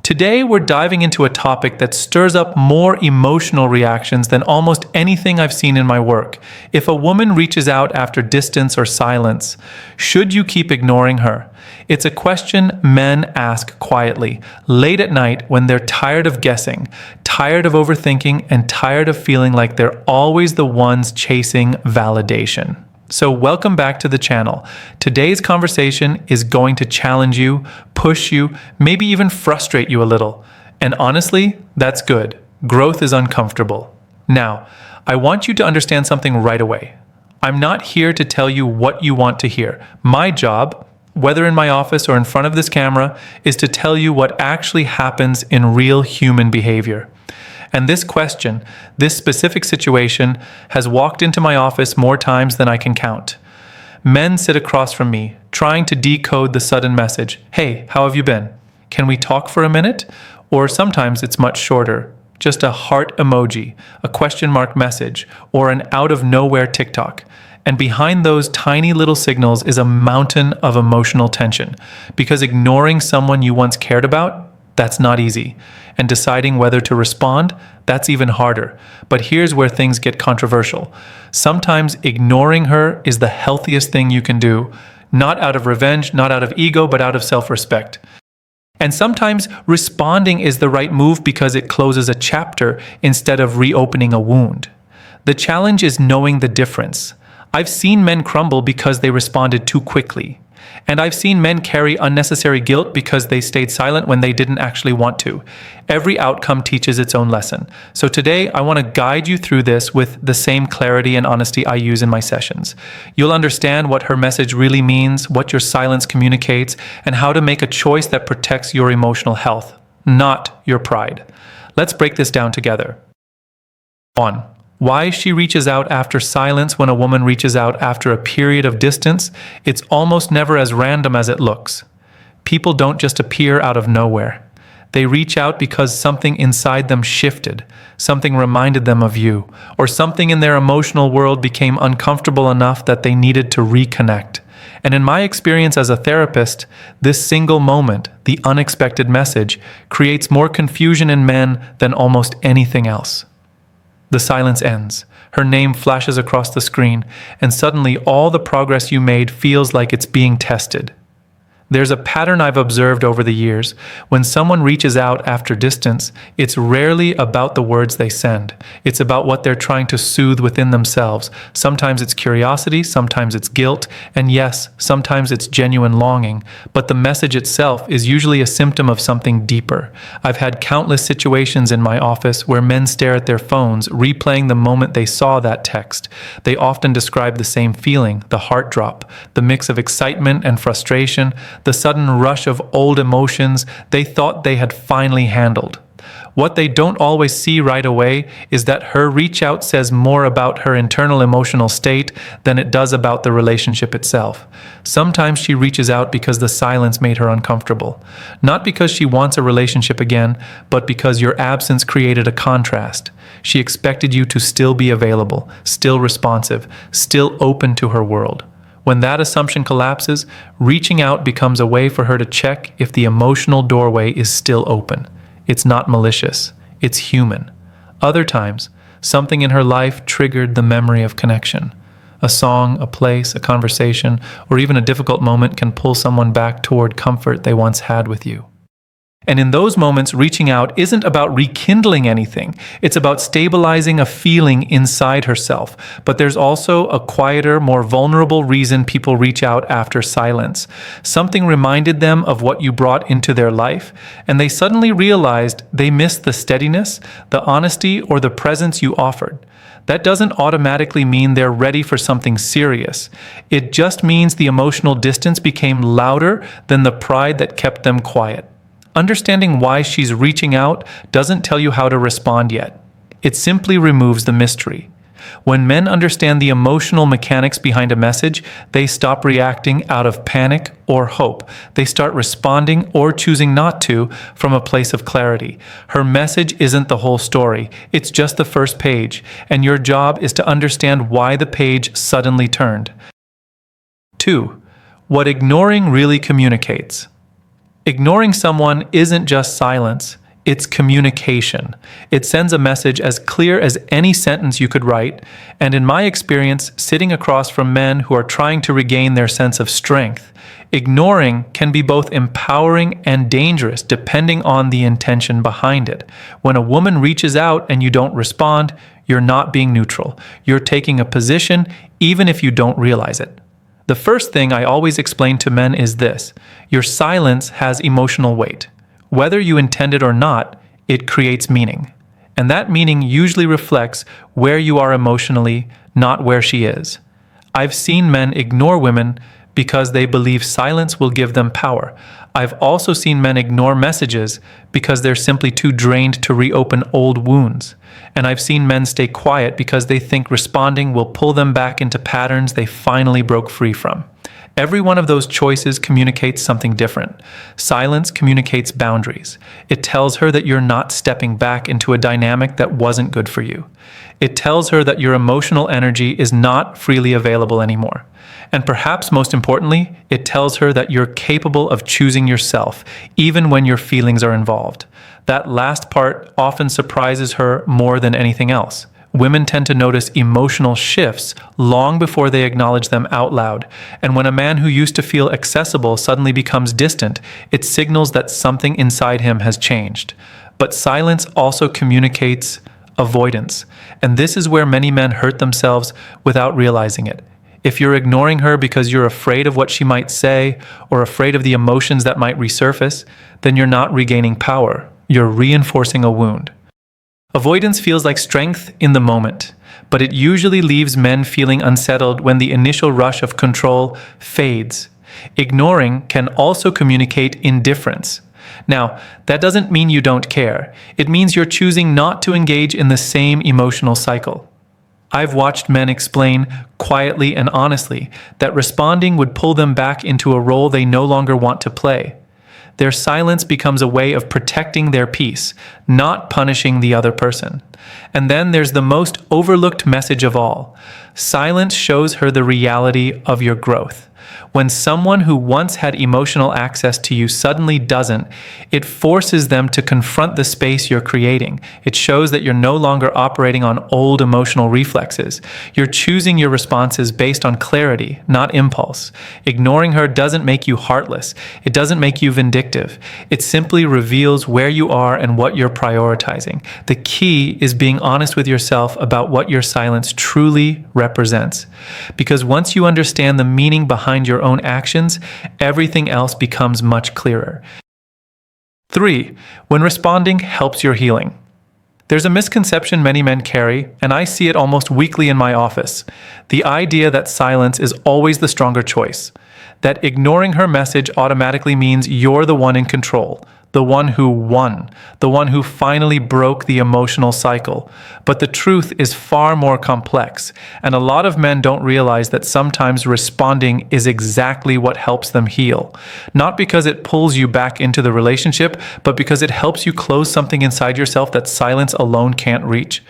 Today, we're diving into a topic that stirs up more emotional reactions than almost anything I've seen in my work. If a woman reaches out after distance or silence, should you keep ignoring her? It's a question men ask quietly, late at night when they're tired of guessing, tired of overthinking, and tired of feeling like they're always the ones chasing validation. So welcome back to the channel. Today's conversation is going to challenge you, push you, maybe even frustrate you a little. And honestly, that's good. Growth is uncomfortable. Now, I want you to understand something right away. I'm not here to tell you what you want to hear. My job, whether in my office or in front of this camera, is to tell you what actually happens in real human behavior. And this question, this specific situation, has walked into my office more times than I can count. Men sit across from me, trying to decode the sudden message, "Hey, how have you been? Can we talk for a minute?" Or sometimes it's much shorter, just a heart emoji, a question mark message, or an out-of-nowhere TikTok. And behind those tiny little signals is a mountain of emotional tension, because ignoring someone you once cared about, that's not easy. And deciding whether to respond, that's even harder. But here's where things get controversial. Sometimes ignoring her is the healthiest thing you can do, not out of revenge, not out of ego, but out of self-respect. And sometimes responding is the right move because it closes a chapter instead of reopening a wound. The challenge is knowing the difference. I've seen men crumble because they responded too quickly. And I've seen men carry unnecessary guilt because they stayed silent when they didn't actually want to. Every outcome teaches its own lesson. So today, I want to guide you through this with the same clarity and honesty I use in my sessions. You'll understand what her message really means, what your silence communicates, and how to make a choice that protects your emotional health, not your pride. Let's break this down together. 1. Why she reaches out after silence when a woman reaches out after a period of distance, it's almost never as random as it looks. People don't just appear out of nowhere. They reach out because something inside them shifted, something reminded them of you, or something in their emotional world became uncomfortable enough that they needed to reconnect. And in my experience as a therapist, this single moment, the unexpected message, creates more confusion in men than almost anything else. The silence ends. Her name flashes across the screen, and suddenly all the progress you made feels like it's being tested. There's a pattern I've observed over the years. When someone reaches out after distance, it's rarely about the words they send. It's about what they're trying to soothe within themselves. Sometimes it's curiosity, sometimes it's guilt, and yes, sometimes it's genuine longing. But the message itself is usually a symptom of something deeper. I've had countless situations in my office where men stare at their phones, replaying the moment they saw that text. They often describe the same feeling, the heart drop, the mix of excitement and frustration, the sudden rush of old emotions they thought they had finally handled. What they don't always see right away is that her reach out says more about her internal emotional state than it does about the relationship itself. Sometimes she reaches out because the silence made her uncomfortable. Not because she wants a relationship again, but because your absence created a contrast. She expected you to still be available, still responsive, still open to her world. When that assumption collapses, reaching out becomes a way for her to check if the emotional doorway is still open. It's not malicious. It's human. Other times, something in her life triggered the memory of connection. A song, a place, a conversation, or even a difficult moment can pull someone back toward comfort they once had with you. And in those moments, reaching out isn't about rekindling anything. It's about stabilizing a feeling inside herself. But there's also a quieter, more vulnerable reason people reach out after silence. Something reminded them of what you brought into their life, and they suddenly realized they missed the steadiness, the honesty, or the presence you offered. That doesn't automatically mean they're ready for something serious. It just means the emotional distance became louder than the pride that kept them quiet. Understanding why she's reaching out doesn't tell you how to respond yet. It simply removes the mystery. When men understand the emotional mechanics behind a message, they stop reacting out of panic or hope. They start responding or choosing not to from a place of clarity. Her message isn't the whole story. It's just the first page, and your job is to understand why the page suddenly turned. 2. What ignoring really communicates. Ignoring someone isn't just silence, it's communication. It sends a message as clear as any sentence you could write, and in my experience, sitting across from men who are trying to regain their sense of strength, ignoring can be both empowering and dangerous depending on the intention behind it. When a woman reaches out and you don't respond, you're not being neutral. You're taking a position even if you don't realize it. The first thing I always explain to men is this: your silence has emotional weight. Whether you intend it or not, it creates meaning. And that meaning usually reflects where you are emotionally, not where she is. I've seen men ignore women because they believe silence will give them power. I've also seen men ignore messages because they're simply too drained to reopen old wounds. And I've seen men stay quiet because they think responding will pull them back into patterns they finally broke free from. Every one of those choices communicates something different. Silence communicates boundaries. It tells her that you're not stepping back into a dynamic that wasn't good for you. It tells her that your emotional energy is not freely available anymore. And perhaps most importantly, it tells her that you're capable of choosing yourself, even when your feelings are involved. That last part often surprises her more than anything else. Women tend to notice emotional shifts long before they acknowledge them out loud. And when a man who used to feel accessible suddenly becomes distant, it signals that something inside him has changed. But silence also communicates avoidance. And this is where many men hurt themselves without realizing it. If you're ignoring her because you're afraid of what she might say or afraid of the emotions that might resurface, then you're not regaining power. You're reinforcing a wound. Avoidance feels like strength in the moment, but it usually leaves men feeling unsettled when the initial rush of control fades. Ignoring can also communicate indifference. Now, that doesn't mean you don't care. It means you're choosing not to engage in the same emotional cycle. I've watched men explain quietly and honestly that responding would pull them back into a role they no longer want to play. Their silence becomes a way of protecting their peace, not punishing the other person. And then there's the most overlooked message of all. Silence shows her the reality of your growth. When someone who once had emotional access to you suddenly doesn't, it forces them to confront the space you're creating. It shows that you're no longer operating on old emotional reflexes. You're choosing your responses based on clarity, not impulse. Ignoring her doesn't make you heartless. It doesn't make you vindictive. It simply reveals where you are and what you're prioritizing. The key is being honest with yourself about what your silence truly represents. Because once you understand the meaning behind your own actions, everything else becomes much clearer. 3. When responding helps your healing. There's a misconception many men carry, and I see it almost weekly in my office. The idea that silence is always the stronger choice. That ignoring her message automatically means you're the one in control, the one who won, the one who finally broke the emotional cycle. But the truth is far more complex, and a lot of men don't realize that sometimes responding is exactly what helps them heal. Not because it pulls you back into the relationship, but because it helps you close something inside yourself that silence alone can't reach.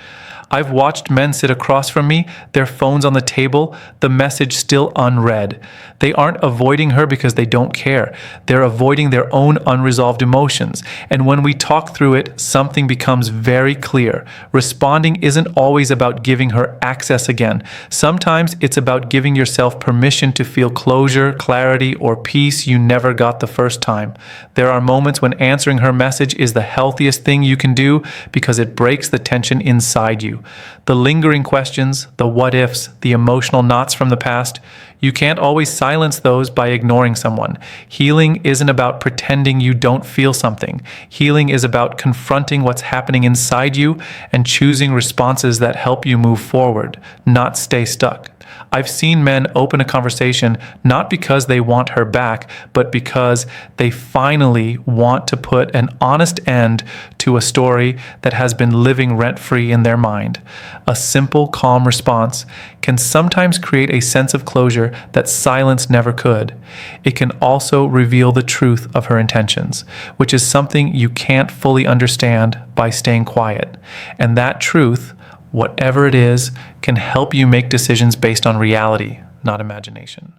I've watched men sit across from me, their phones on the table, the message still unread. They aren't avoiding her because they don't care. They're avoiding their own unresolved emotions. And when we talk through it, something becomes very clear. Responding isn't always about giving her access again. Sometimes it's about giving yourself permission to feel closure, clarity, or peace you never got the first time. There are moments when answering her message is the healthiest thing you can do because it breaks the tension inside you. The lingering questions, the what ifs, the emotional knots from the past, you can't always silence those by ignoring someone. Healing isn't about pretending you don't feel something. Healing is about confronting what's happening inside you and choosing responses that help you move forward, not stay stuck. I've seen men open a conversation not because they want her back, but because they finally want to put an honest end to a story that has been living rent-free in their mind. A simple, calm response can sometimes create a sense of closure that silence never could. It can also reveal the truth of her intentions, which is something you can't fully understand by staying quiet. And that truth, whatever it is, can help you make decisions based on reality, not imagination.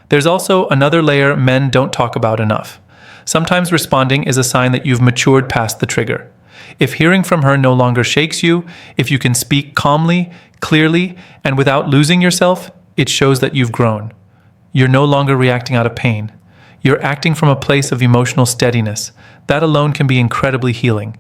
There's also another layer men don't talk about enough. Sometimes responding is a sign that you've matured past the trigger. If hearing from her no longer shakes you, if you can speak calmly, clearly, and without losing yourself, it shows that you've grown. You're no longer reacting out of pain. You're acting from a place of emotional steadiness. That alone can be incredibly healing.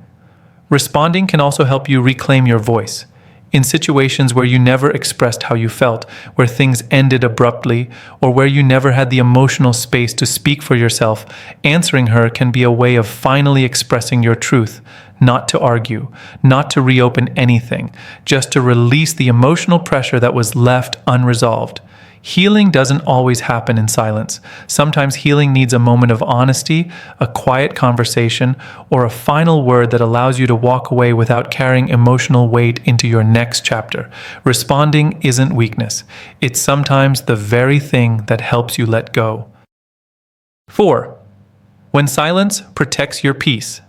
Responding can also help you reclaim your voice. In situations where you never expressed how you felt, where things ended abruptly, or where you never had the emotional space to speak for yourself, answering her can be a way of finally expressing your truth, not to argue, not to reopen anything, just to release the emotional pressure that was left unresolved. Healing doesn't always happen in silence. Sometimes healing needs a moment of honesty, a quiet conversation, or a final word that allows you to walk away without carrying emotional weight into your next chapter. Responding isn't weakness. It's sometimes the very thing that helps you let go. 4. When silence protects your peace.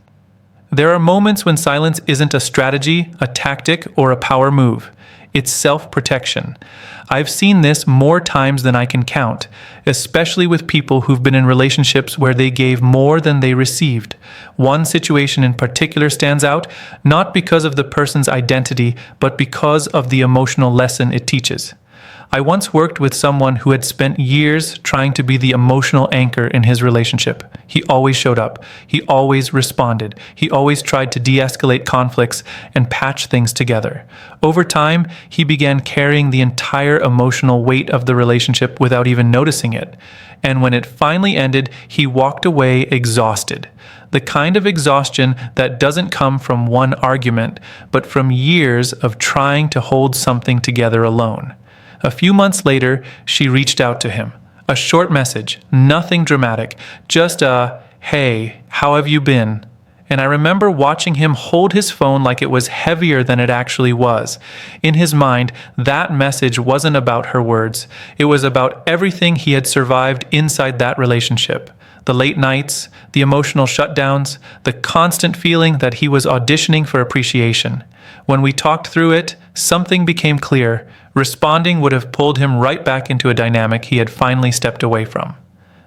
There are moments when silence isn't a strategy, a tactic, or a power move. It's self-protection. I've seen this more times than I can count, especially with people who've been in relationships where they gave more than they received. One situation in particular stands out, not because of the person's identity, but because of the emotional lesson it teaches. I once worked with someone who had spent years trying to be the emotional anchor in his relationship. He always showed up. He always responded. He always tried to de-escalate conflicts and patch things together. Over time, he began carrying the entire emotional weight of the relationship without even noticing it. And when it finally ended, he walked away exhausted. The kind of exhaustion that doesn't come from one argument, but from years of trying to hold something together alone. A few months later, she reached out to him. A short message, nothing dramatic, just a, "Hey, how have you been?" And I remember watching him hold his phone like it was heavier than it actually was. In his mind, that message wasn't about her words. It was about everything he had survived inside that relationship. The late nights, the emotional shutdowns, the constant feeling that he was auditioning for appreciation. When we talked through it, something became clear. Responding would have pulled him right back into a dynamic he had finally stepped away from.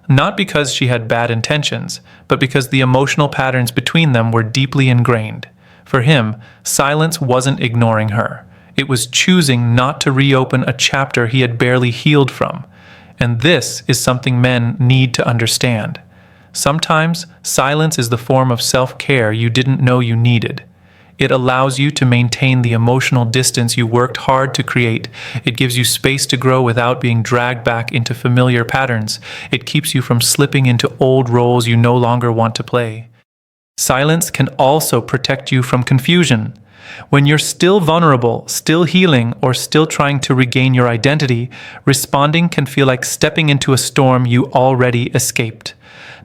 Not because she had bad intentions, but because the emotional patterns between them were deeply ingrained. For him, silence wasn't ignoring her. It was choosing not to reopen a chapter he had barely healed from. And this is something men need to understand. Sometimes, silence is the form of self-care you didn't know you needed. It allows you to maintain the emotional distance you worked hard to create. It gives you space to grow without being dragged back into familiar patterns. It keeps you from slipping into old roles you no longer want to play. Silence can also protect you from confusion. When you're still vulnerable, still healing, or still trying to regain your identity, responding can feel like stepping into a storm you already escaped.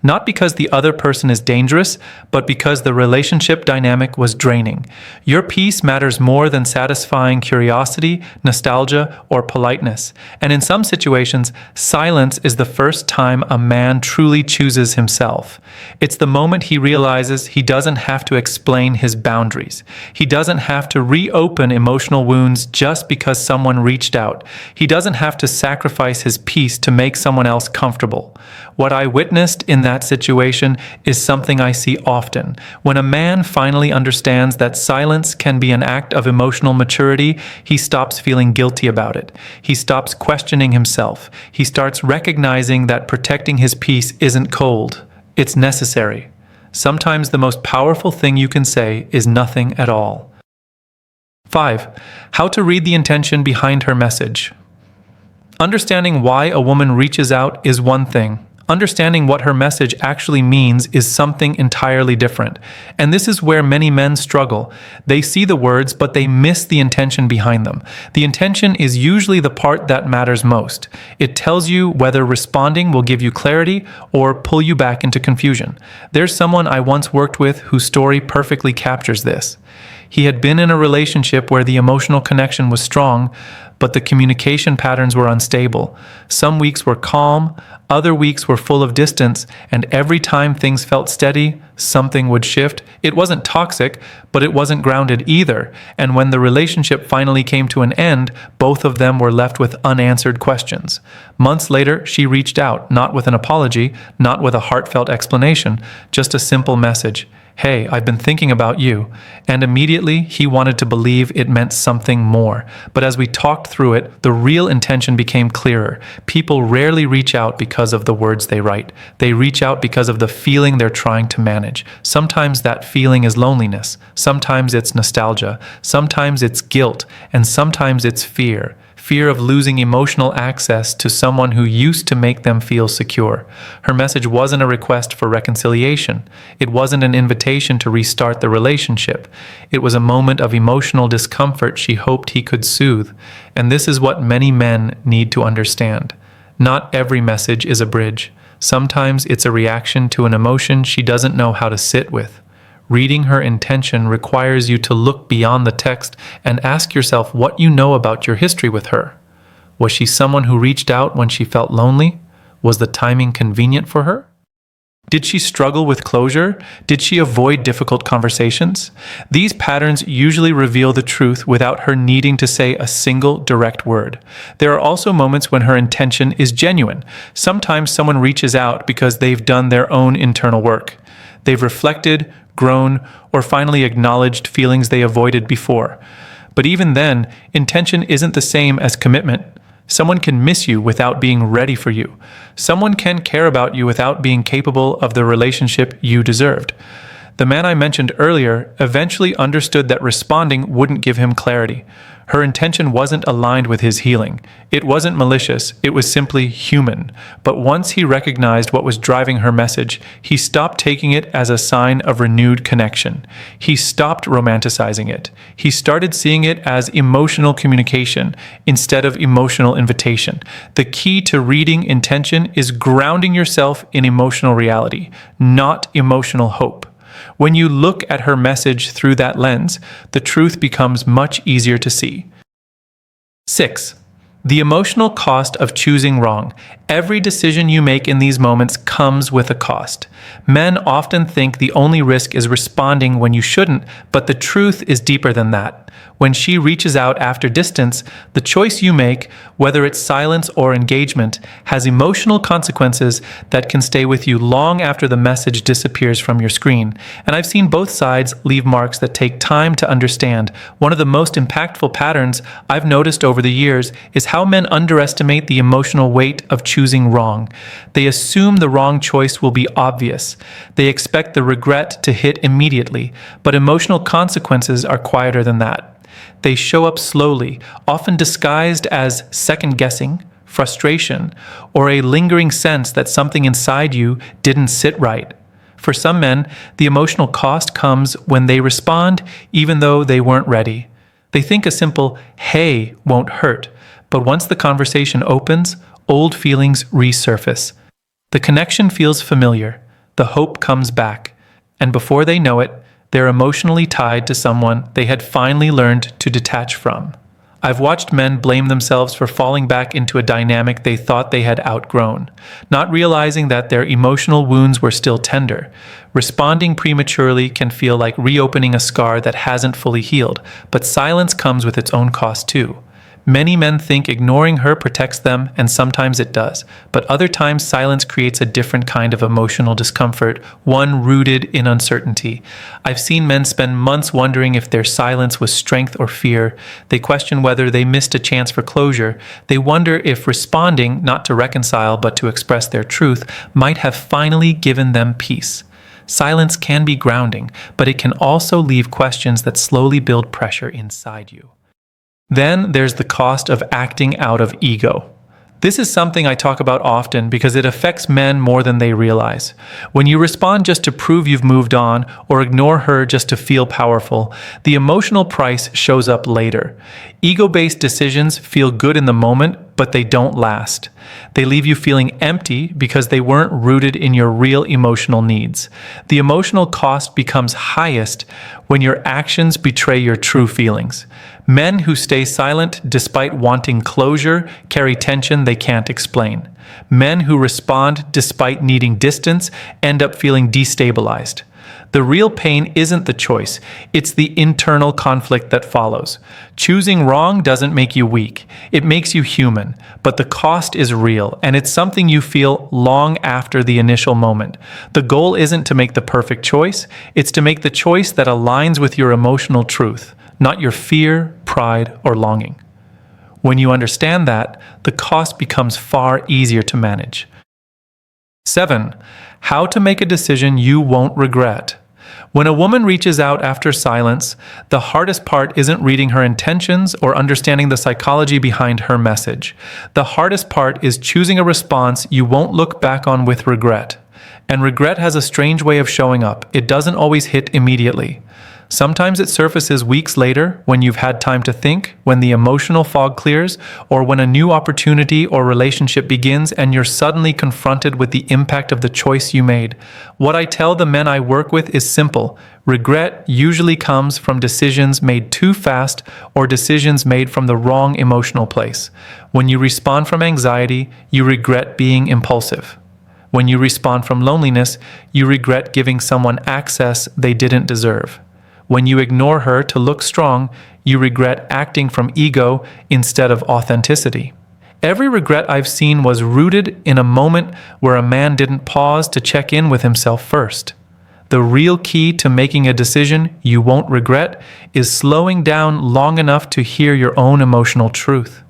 Not because the other person is dangerous, but because the relationship dynamic was draining. Your peace matters more than satisfying curiosity, nostalgia, or politeness. And in some situations, silence is the first time a man truly chooses himself. It's the moment he realizes he doesn't have to explain his boundaries. He doesn't have to reopen emotional wounds just because someone reached out. He doesn't have to sacrifice his peace to make someone else comfortable. What I witnessed in that situation is something I see often. When a man finally understands that silence can be an act of emotional maturity, he stops feeling guilty about it. He stops questioning himself. He starts recognizing that protecting his peace isn't cold. It's necessary. Sometimes the most powerful thing you can say is nothing at all. 5. How to read the intention behind her message. Understanding why a woman reaches out is one thing. Understanding what her message actually means is something entirely different. And this is where many men struggle. They see the words, but they miss the intention behind them. The intention is usually the part that matters most. It tells you whether responding will give you clarity or pull you back into confusion. There's someone I once worked with whose story perfectly captures this. He had been in a relationship where the emotional connection was strong, but the communication patterns were unstable. Some weeks were calm, other weeks were full of distance, and every time things felt steady, something would shift. It wasn't toxic, but it wasn't grounded either, and when the relationship finally came to an end, both of them were left with unanswered questions. Months later, she reached out, not with an apology, not with a heartfelt explanation, just a simple message. "Hey, I've been thinking about you." And immediately, he wanted to believe it meant something more. But as we talked through it, the real intention became clearer. People rarely reach out because of the words they write. They reach out because of the feeling they're trying to manage. Sometimes that feeling is loneliness. Sometimes it's nostalgia. Sometimes it's guilt. And sometimes it's fear. Fear of losing emotional access to someone who used to make them feel secure. Her message wasn't a request for reconciliation. It wasn't an invitation to restart the relationship. It was a moment of emotional discomfort she hoped he could soothe. And this is what many men need to understand. Not every message is a bridge. Sometimes it's a reaction to an emotion she doesn't know how to sit with. Reading her intention requires you to look beyond the text and ask yourself what you know about your history with her. Was she someone who reached out when she felt lonely? Was the timing convenient for her? Did she struggle with closure? Did she avoid difficult conversations? These patterns usually reveal the truth without her needing to say a single direct word. There are also moments when her intention is genuine. Sometimes someone reaches out because they've done their own internal work. They've reflected, grown, or finally acknowledged feelings they avoided before. But even then, intention isn't the same as commitment. Someone can miss you without being ready for you. Someone can care about you without being capable of the relationship you deserved. The man I mentioned earlier eventually understood that responding wouldn't give him clarity. Her intention wasn't aligned with his healing. It wasn't malicious, it was simply human. But once he recognized what was driving her message, he stopped taking it as a sign of renewed connection. He stopped romanticizing it. He started seeing it as emotional communication instead of emotional invitation. The key to reading intention is grounding yourself in emotional reality, not emotional hope. When you look at her message through that lens, the truth becomes much easier to see. 6. The emotional cost of choosing wrong. Every decision you make in these moments comes with a cost. Men often think the only risk is responding when you shouldn't, but the truth is deeper than that. When she reaches out after distance, the choice you make, whether it's silence or engagement, has emotional consequences that can stay with you long after the message disappears from your screen. And I've seen both sides leave marks that take time to understand. One of the most impactful patterns I've noticed over the years is how men underestimate the emotional weight of choosing wrong. They assume the wrong choice will be obvious. They expect the regret to hit immediately, but emotional consequences are quieter than that. They show up slowly, often disguised as second-guessing, frustration, or a lingering sense that something inside you didn't sit right. For some men, the emotional cost comes when they respond even though they weren't ready. They think a simple "hey" won't hurt, but once the conversation opens, old feelings resurface. The connection feels familiar, the hope comes back, and before they know it, they're emotionally tied to someone they had finally learned to detach from. I've watched men blame themselves for falling back into a dynamic they thought they had outgrown, not realizing that their emotional wounds were still tender. Responding prematurely can feel like reopening a scar that hasn't fully healed, but silence comes with its own cost too. Many men think ignoring her protects them, and sometimes it does. But other times, silence creates a different kind of emotional discomfort, one rooted in uncertainty. I've seen men spend months wondering if their silence was strength or fear. They question whether they missed a chance for closure. They wonder if responding, not to reconcile but to express their truth, might have finally given them peace. Silence can be grounding, but it can also leave questions that slowly build pressure inside you. Then there's the cost of acting out of ego. This is something I talk about often because it affects men more than they realize. When you respond just to prove you've moved on or ignore her just to feel powerful, the emotional price shows up later. Ego-based decisions feel good in the moment, but they don't last. They leave you feeling empty because they weren't rooted in your real emotional needs. The emotional cost becomes highest when your actions betray your true feelings. Men who stay silent despite wanting closure carry tension they can't explain. Men who respond despite needing distance end up feeling destabilized. The real pain isn't the choice, it's the internal conflict that follows. Choosing wrong doesn't make you weak, it makes you human, but the cost is real, and it's something you feel long after the initial moment. The goal isn't to make the perfect choice, it's to make the choice that aligns with your emotional truth, not your fear, pride, or longing. When you understand that, the cost becomes far easier to manage. 7. How to make a decision you won't regret. When a woman reaches out after silence, the hardest part isn't reading her intentions or understanding the psychology behind her message. The hardest part is choosing a response you won't look back on with regret. And regret has a strange way of showing up. It doesn't always hit immediately. Sometimes it surfaces weeks later when you've had time to think, when the emotional fog clears, or when a new opportunity or relationship begins and you're suddenly confronted with the impact of the choice you made. What I tell the men I work with is simple. Regret usually comes from decisions made too fast or decisions made from the wrong emotional place. When you respond from anxiety, you regret being impulsive. When you respond from loneliness, you regret giving someone access they didn't deserve. When you ignore her to look strong, you regret acting from ego instead of authenticity. Every regret I've seen was rooted in a moment where a man didn't pause to check in with himself first. The real key to making a decision you won't regret is slowing down long enough to hear your own emotional truth.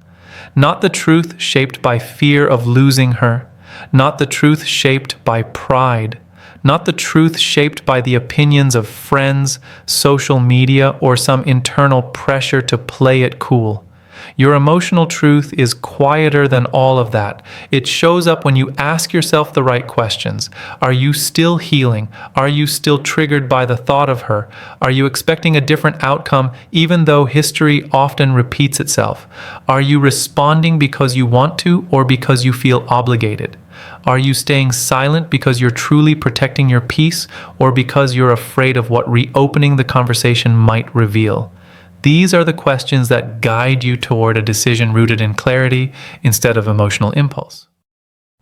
Not the truth shaped by fear of losing her, not the truth shaped by pride, not the truth shaped by the opinions of friends, social media, or some internal pressure to play it cool. Your emotional truth is quieter than all of that. It shows up when you ask yourself the right questions. Are you still healing? Are you still triggered by the thought of her? Are you expecting a different outcome even though history often repeats itself? Are you responding because you want to or because you feel obligated? Are you staying silent because you're truly protecting your peace or because you're afraid of what reopening the conversation might reveal? These are the questions that guide you toward a decision rooted in clarity instead of emotional impulse.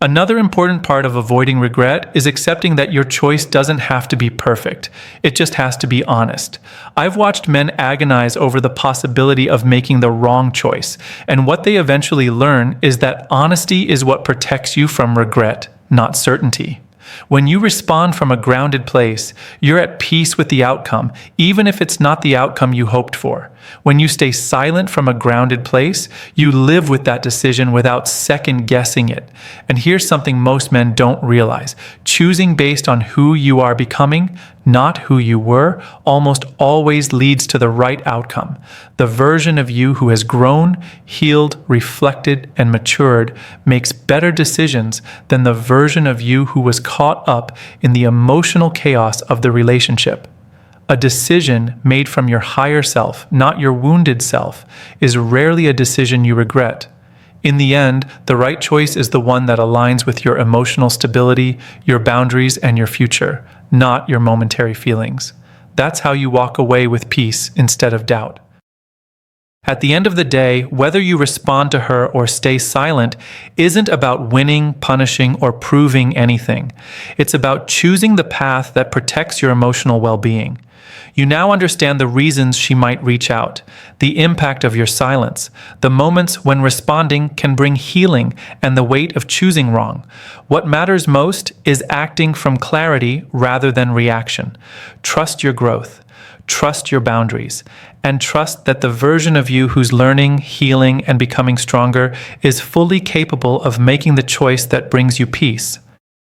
Another important part of avoiding regret is accepting that your choice doesn't have to be perfect. It just has to be honest. I've watched men agonize over the possibility of making the wrong choice, and what they eventually learn is that honesty is what protects you from regret, not certainty. When you respond from a grounded place, you're at peace with the outcome, even if it's not the outcome you hoped for. When you stay silent from a grounded place, you live with that decision without second guessing it. And here's something most men don't realize. Choosing based on who you are becoming, not who you were, almost always leads to the right outcome. The version of you who has grown, healed, reflected, and matured makes better decisions than the version of you who was caught up in the emotional chaos of the relationship. A decision made from your higher self, not your wounded self, is rarely a decision you regret. In the end, the right choice is the one that aligns with your emotional stability, your boundaries, and your future, not your momentary feelings. That's how you walk away with peace instead of doubt. At the end of the day, whether you respond to her or stay silent isn't about winning, punishing, or proving anything. It's about choosing the path that protects your emotional well-being. You now understand the reasons she might reach out, the impact of your silence, the moments when responding can bring healing, and the weight of choosing wrong. What matters most is acting from clarity rather than reaction. Trust your growth. Trust your boundaries, and trust that the version of you who's learning, healing, and becoming stronger is fully capable of making the choice that brings you peace.